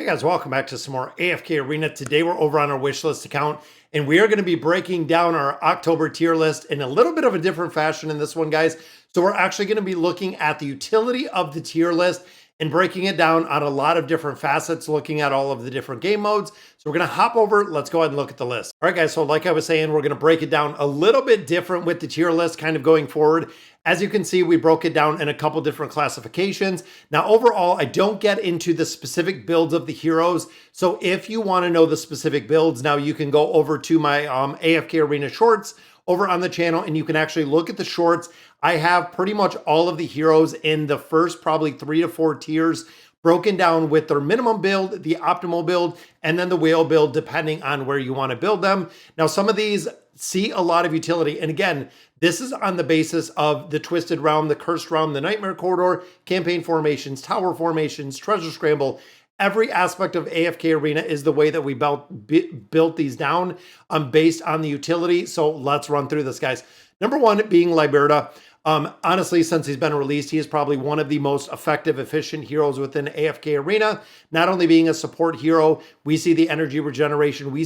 Hey guys, welcome back to some more AFK Arena. Today we're over on our wishlist account and we are going to be breaking down our October tier list in a little bit of a different fashion in this one, guys. So we're actually going to be looking at the utility of the tier list and breaking it down on a lot of different facets, looking at all of the different game modes. So we're going to hop over. Let's go ahead and look at the list. All right, guys. So like I was saying, we're going to break it down a little bit different with the tier list kind of going forward. As you can see, we broke it down in a couple different classifications. Now, overall, I don't get into the specific builds of the heroes. So if you want to know the specific builds, now you can go over to my AFK Arena shorts over on the channel and you can actually look at the shorts. I have pretty much all of the heroes in the first probably 3 to 4 tiers broken down with their minimum build, the optimal build, and then the whale build, depending on where you want to build them. Now, some of these see a lot of utility. And again, this is on the basis of the Twisted Realm, the Cursed Realm, the Nightmare Corridor, campaign formations, tower formations, treasure scramble. Every aspect of AFK Arena is the way that we built these down based on the utility. So let's run through this, guys. Number one being Liberta. Honestly, since he's been released, he is probably one of the most effective, efficient heroes within AFK Arena. Not only being a support hero, we see the energy regeneration. We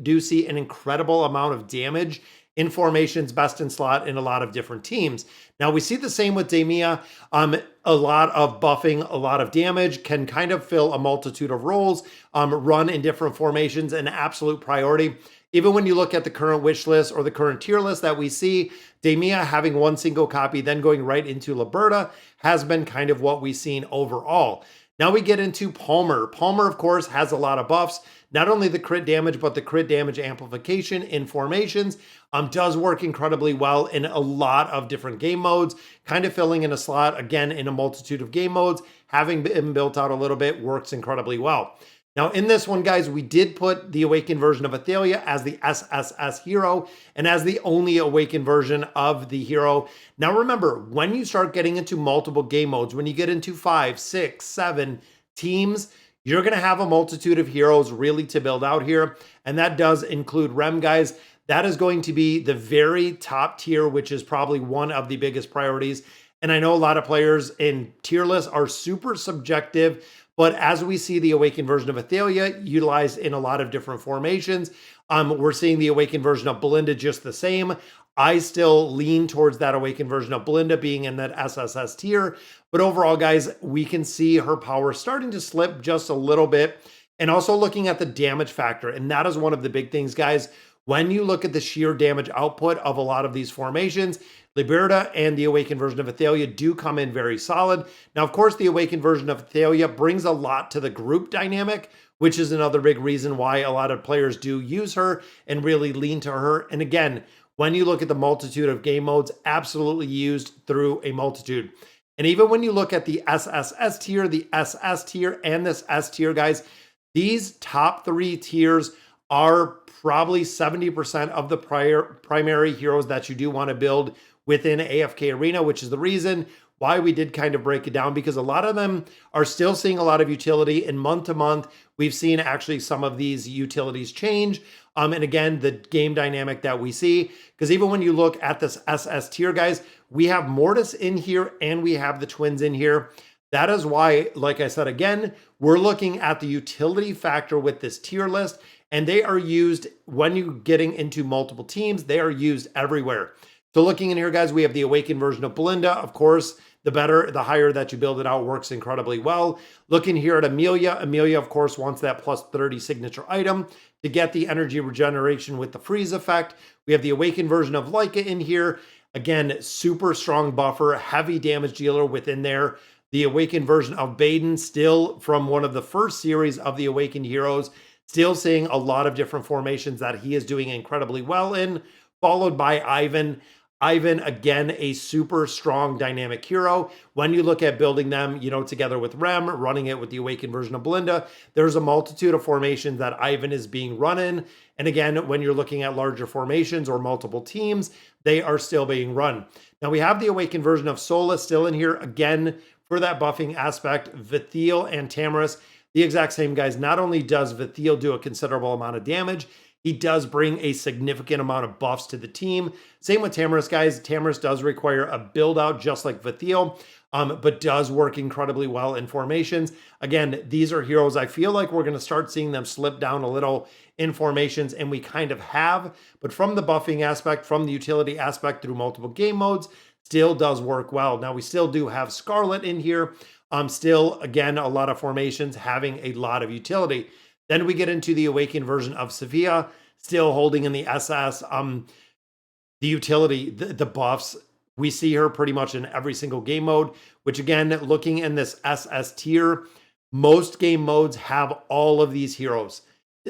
do see an incredible amount of damage in formations, best in slot in a lot of different teams. Now we see the same with Demia. A lot of buffing, a lot of damage, can kind of fill a multitude of roles, run in different formations, an absolute priority. Even when you look at the current wish list or the current tier list that we see, Demia having one single copy, then going right into Liberta has been kind of what we've seen overall. Now we get into Palmer. Palmer, of course, has a lot of buffs. Not only the crit damage, but the crit damage amplification in formations does work incredibly well in a lot of different game modes, kind of filling in a slot, again, in a multitude of game modes. Having been built out a little bit works incredibly well. Now, in this one, guys, we did put the Awakened version of Athalia as the SSS hero and as the only Awakened version of the hero. Now, remember, when you start getting into multiple game modes, when you get into 5, 6, 7 teams, you're going to have a multitude of heroes really to build out here. And that does include Rem, guys. That is going to be the very top tier, which is probably one of the biggest priorities. And I know a lot of players in tier lists are super subjective, but as we see the Awakened version of Athalia utilized in a lot of different formations, we're seeing the Awakened version of Belinda just the same. I still lean towards that Awakened version of Belinda being in that SSS tier. But overall, guys, we can see her power starting to slip just a little bit. And also looking at the damage factor. And that is one of the big things, guys. When you look at the sheer damage output of a lot of these formations, Liberta and the Awakened version of Athalia do come in very solid. Now, of course, the Awakened version of Athalia brings a lot to the group dynamic, which is another big reason why a lot of players do use her and really lean to her. And again, when you look at the multitude of game modes, absolutely used through a multitude. And even when you look at the SSS tier, the SS tier, and this S tier, guys, these top 3 tiers are probably 70% of the primary heroes that you do want to build within AFK Arena, which is the reason why we did kind of break it down, because a lot of them are still seeing a lot of utility. And month to month, we've seen actually some of these utilities change. And again, the game dynamic that we see, because even when you look at this SS tier, guys, we have Mortis in here and we have the twins in here. That is why, like I said, again, we're looking at the utility factor with this tier list, and they are used when you're getting into multiple teams. They are used everywhere. So looking in here, guys, we have the Awakened version of Belinda. Of course, the better, the higher that you build it out works incredibly well. Looking here at Amelia. Amelia, of course, wants that plus 30 signature item to get the energy regeneration with the freeze effect. We have the Awakened version of Leica in here. Again, super strong buffer, heavy damage dealer within there. The Awakened version of Baden, still from one of the first series of the Awakened heroes, still seeing a lot of different formations that he is doing incredibly well in, followed by Ivan. Ivan, again, a super strong dynamic hero. When you look at building them, together with Rem, running it with the Awakened version of Belinda, there's a multitude of formations that Ivan is being run in. And again, when you're looking at larger formations or multiple teams, they are still being run. Now we have the Awakened version of Sola still in here, again, for that buffing aspect. Vithiel and Tamaris, the exact same, guys. Not only does Vithiel do a considerable amount of damage, he does bring a significant amount of buffs to the team. Same with Tamara's, guys. Tamara's does require a build out just like Vathiel, but does work incredibly well in formations. Again, these are heroes I feel like we're going to start seeing them slip down a little in formations, and we kind of have. But from the buffing aspect, from the utility aspect through multiple game modes, still does work well. Now, we still do have Scarlet in here. Still, again, a lot of formations having a lot of utility. Then we get into the Awakened version of Sophia, still holding in the SS. The utility, the buffs, we see her pretty much in every single game mode, which again, looking in this SS tier, most game modes have all of these heroes.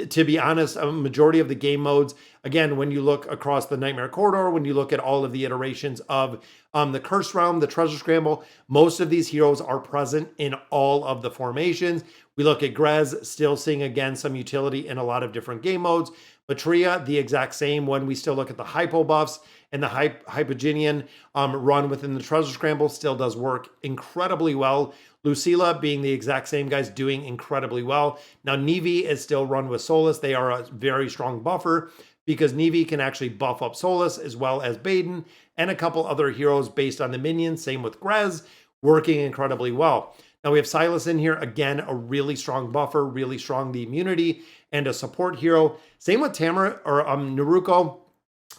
To be honest, a majority of the game modes, again, when you look across the Nightmare Corridor, when you look at all of the iterations of the Curse Realm, the Treasure Scramble, most of these heroes are present in all of the formations. We look at Grez, still seeing again some utility in a lot of different game modes. Batria, the exact same when we still look at the hypo buffs, and the Hypogenean run within the Treasure Scramble still does work incredibly well. Lucilla being the exact same, guys, doing incredibly well. Now, Nevi is still run with Solus. They are a very strong buffer because Nevi can actually buff up Solus as well as Baden and a couple other heroes based on the minions. Same with Grez, working incredibly well. Now we have Silas in here, again, a really strong buffer, really strong the immunity, and a support hero. Same with Tamara or Naruko.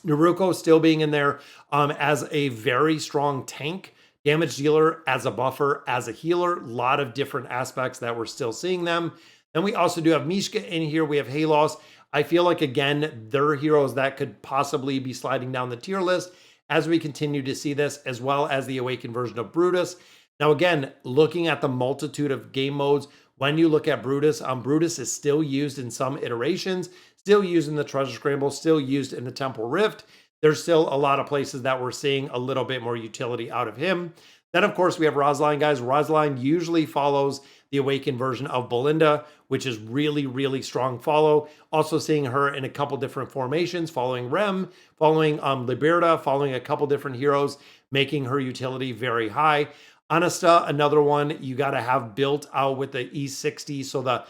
Naruko still being in there as a very strong tank, damage dealer, as a buffer, as a healer. A lot of different aspects that we're still seeing them. Then we also do have Mishka in here. We have Halos. I feel like, again, they're heroes that could possibly be sliding down the tier list as we continue to see this, as well as the Awakened version of Brutus. Now, again, looking at the multitude of game modes, when you look at Brutus, Brutus is still used in some iterations, still used in the Treasure Scramble, still used in the Temple Rift. There's still a lot of places that we're seeing a little bit more utility out of him. Then, of course, we have Rosaline, guys. Rosaline usually follows the Awakened version of Belinda, which is really, really strong follow. Also seeing her in a couple different formations, following Rem, following Liberta, following a couple different heroes, making her utility very high. Anasta, another one you got to have built out with the E60, so the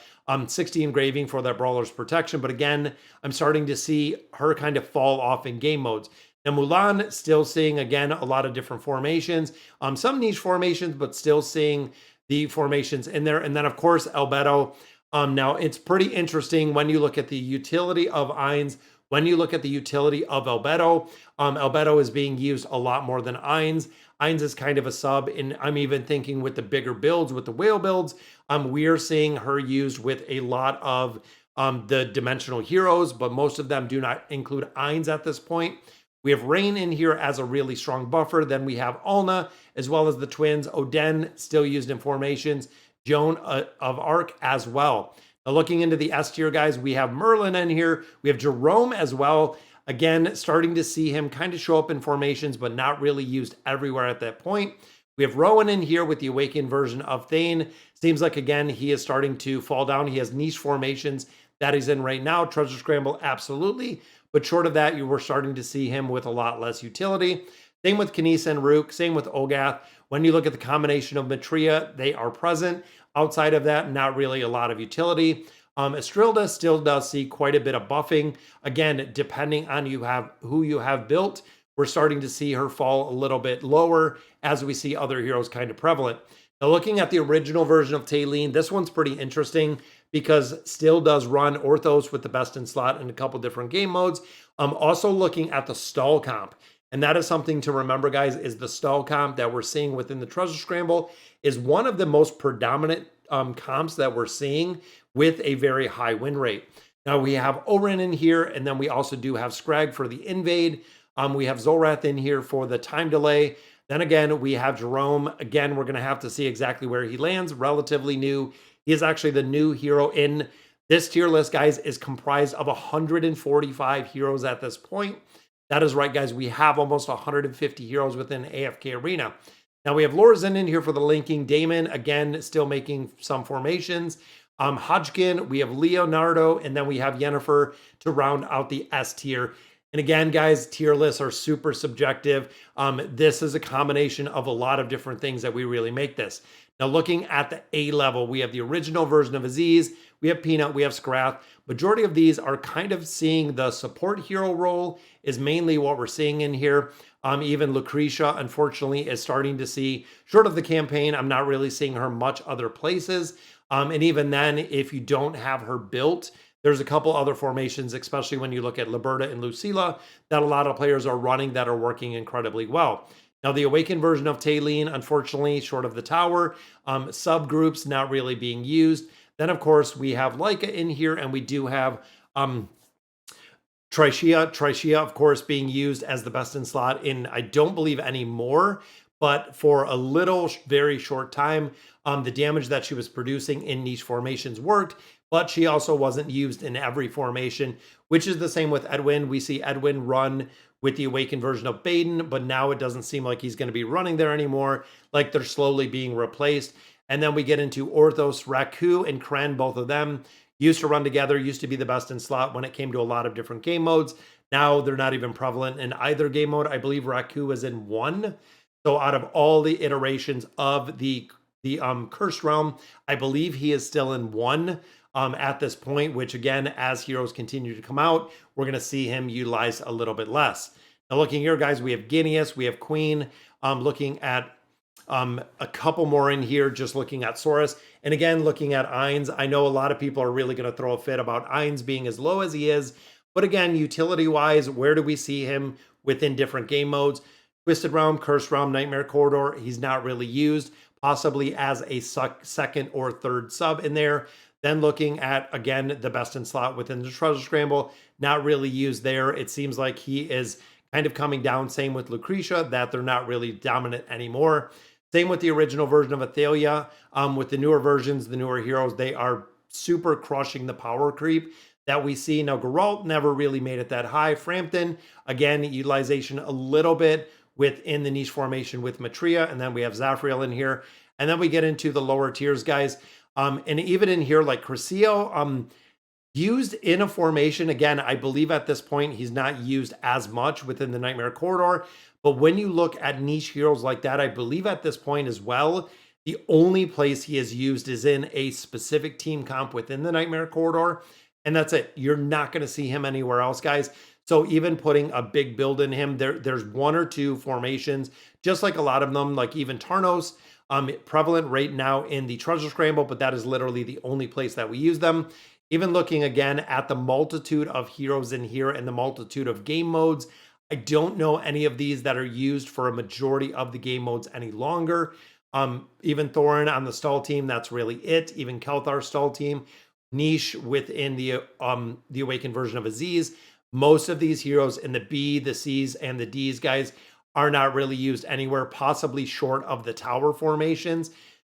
60 engraving for that Brawler's Protection. But again, I'm starting to see her kind of fall off in game modes. Now Mulan, still seeing, again, a lot of different formations. Some niche formations, but still seeing the formations in there. And then, of course, Albedo. Now, it's pretty interesting when you look at the utility of Ainz. When you look at the utility of Albedo, Albedo is being used a lot more than Ainz. Ainz is kind of a sub, and I'm even thinking with the bigger builds, with the whale builds, we are seeing her used with a lot of the dimensional heroes, but most of them do not include Ainz at this point. We have Rain in here as a really strong buffer. Then we have Alna, as well as the twins. Oden, still used in formations. Joan of Arc as well. Now looking into the S tier, guys, we have Merlin in here. We have Jerome as well. Again, starting to see him kind of show up in formations, but not really used everywhere at that point. We have Rowan in here with the Awakened version of Thane. Seems like, again, he is starting to fall down. He has niche formations that he's in right now. Treasure Scramble, absolutely. But short of that, you were starting to see him with a lot less utility. Same with Kanisa and Rook. Same with Olgath. When you look at the combination of Matria, they are present. Outside of that, not really a lot of utility. Estrilda still does see quite a bit of buffing. Again, depending on who you have built, we're starting to see her fall a little bit lower as we see other heroes kind of prevalent. Now, looking at the original version of Taylene, this one's pretty interesting because still does run Orthos with the best in slot in a couple different game modes. Also looking at the stall comp. And that is something to remember, guys, is the stall comp that we're seeing within the Treasure Scramble is one of the most predominant comps that we're seeing with a very high win rate. Now we have Oren in here, and then we also do have Scrag for the invade. We have Zolrath in here for the time delay. Then again, we have Jerome. Again, we're going to have to see exactly where he lands. Relatively new. He is actually the new hero in this tier list, guys, is comprised of 145 heroes at this point. That is right, guys. We have almost 150 heroes within AFK Arena. Now we have Lorzan in here for the linking. Damon, again, still making some formations. Hodgkin, we have Leonardo, and then we have Yennefer to round out the S tier. And again, guys, tier lists are super subjective. This is a combination of a lot of different things that we really make this. Now, looking at the A level, we have the original version of Aziz, we have Peanut, we have Scrath. Majority of these are kind of seeing the support hero role is mainly what we're seeing in here. Even Lucretia, unfortunately, is starting to see, short of the campaign, I'm not really seeing her much other places. And even then, if you don't have her built, there's a couple other formations, especially when you look at Liberta and Lucilla, that a lot of players are running that are working incredibly well. Now, the Awakened version of Taylene, unfortunately, short of the tower, subgroups not really being used. Then, of course, we have Leica in here, and we do have Trichia. Trichia, of course, being used as the best in slot in, I don't believe, any more, but for a little, very short time, the damage that she was producing in niche formations worked, but she also wasn't used in every formation, which is the same with Edwin. We see Edwin run with the Awakened version of Baden, but now it doesn't seem like he's going to be running there anymore, like they're slowly being replaced. And then we get into Orthos, Raku, and Kren, both of them used to run together, used to be the best in slot when it came to a lot of different game modes. Now they're not even prevalent in either game mode. I believe Raku is in one. So out of all the iterations of the Cursed Realm, I believe he is still in one at this point, which again, as heroes continue to come out, we're going to see him utilized a little bit less. Now looking here, guys, we have Guineas, we have Queen, looking at a couple more in here, just looking at Saurus. And again, looking at Ainz, I know a lot of people are really going to throw a fit about Ainz being as low as he is. But again, utility-wise, where do we see him within different game modes? Twisted Realm, Cursed Realm, Nightmare Corridor, he's not really used, possibly as a second or third sub in there. Then looking at, again, the best in slot within the Treasure Scramble, not really used there. It seems like he is kind of coming down. Same with Lucretia, that they're not really dominant anymore. Same with the original version of Athalia. With the newer versions, the newer heroes, they are super crushing the power creep that we see. Now, Geralt never really made it that high. Frampton, again, utilization a little bit within the niche formation with Matria. And then we have Zafriel in here. And then we get into the lower tiers, guys. And even in here, like Crescio, used in a formation. Again, I believe at this point, he's not used as much within the Nightmare Corridor. But when you look at niche heroes like that, I believe at this point as well, the only place he is used is in a specific team comp within the Nightmare Corridor. And that's it. You're not going to see him anywhere else, guys. So even putting a big build in him, there's one or two formations, just like a lot of them, like even Tarnos, prevalent right now in the Treasure Scramble, but that is literally the only place that we use them. Even looking again at the multitude of heroes in here and the multitude of game modes, I don't know any of these that are used for a majority of the game modes any longer. Even Thorin on the stall team, that's really it. Even Kelthar stall team, niche within the Awakened version of Aziz. Most of these heroes in the B, the C's, and the D's, guys, are not really used anywhere, possibly short of the tower formations.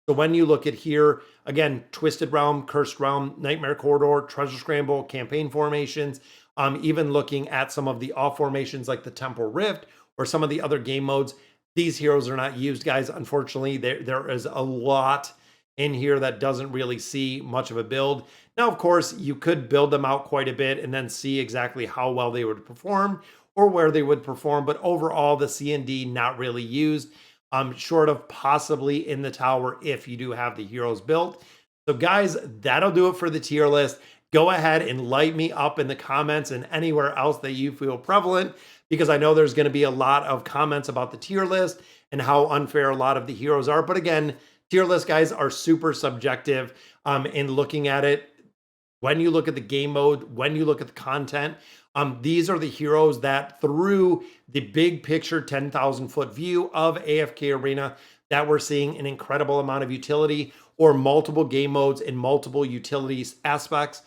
So when you look at here, again, Twisted Realm, Cursed Realm, Nightmare Corridor, Treasure Scramble, campaign formations, even looking at some of the off formations like the Temporal Rift or some of the other game modes, these heroes are not used, guys. Unfortunately, there is a lot in here that doesn't really see much of a build. Now, of course, you could build them out quite a bit and then see exactly how well they would perform or where they would perform. But overall, the C and D not really used, short of possibly in the tower if you do have the heroes built. So guys, that'll do it for the tier list. Go ahead and light me up in the comments and anywhere else that you feel prevalent, because I know there's going to be a lot of comments about the tier list and how unfair a lot of the heroes are. But again, tier list, guys, are super subjective in looking at it. When you look at the game mode, when you look at the content, these are the heroes that through the big picture 10,000 foot view of AFK Arena that we're seeing an incredible amount of utility or multiple game modes in multiple utilities aspects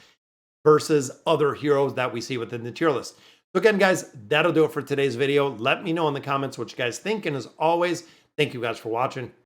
versus other heroes that we see within the tier list. So again, guys, that'll do it for today's video. Let me know in the comments what you guys think. And as always, thank you guys for watching.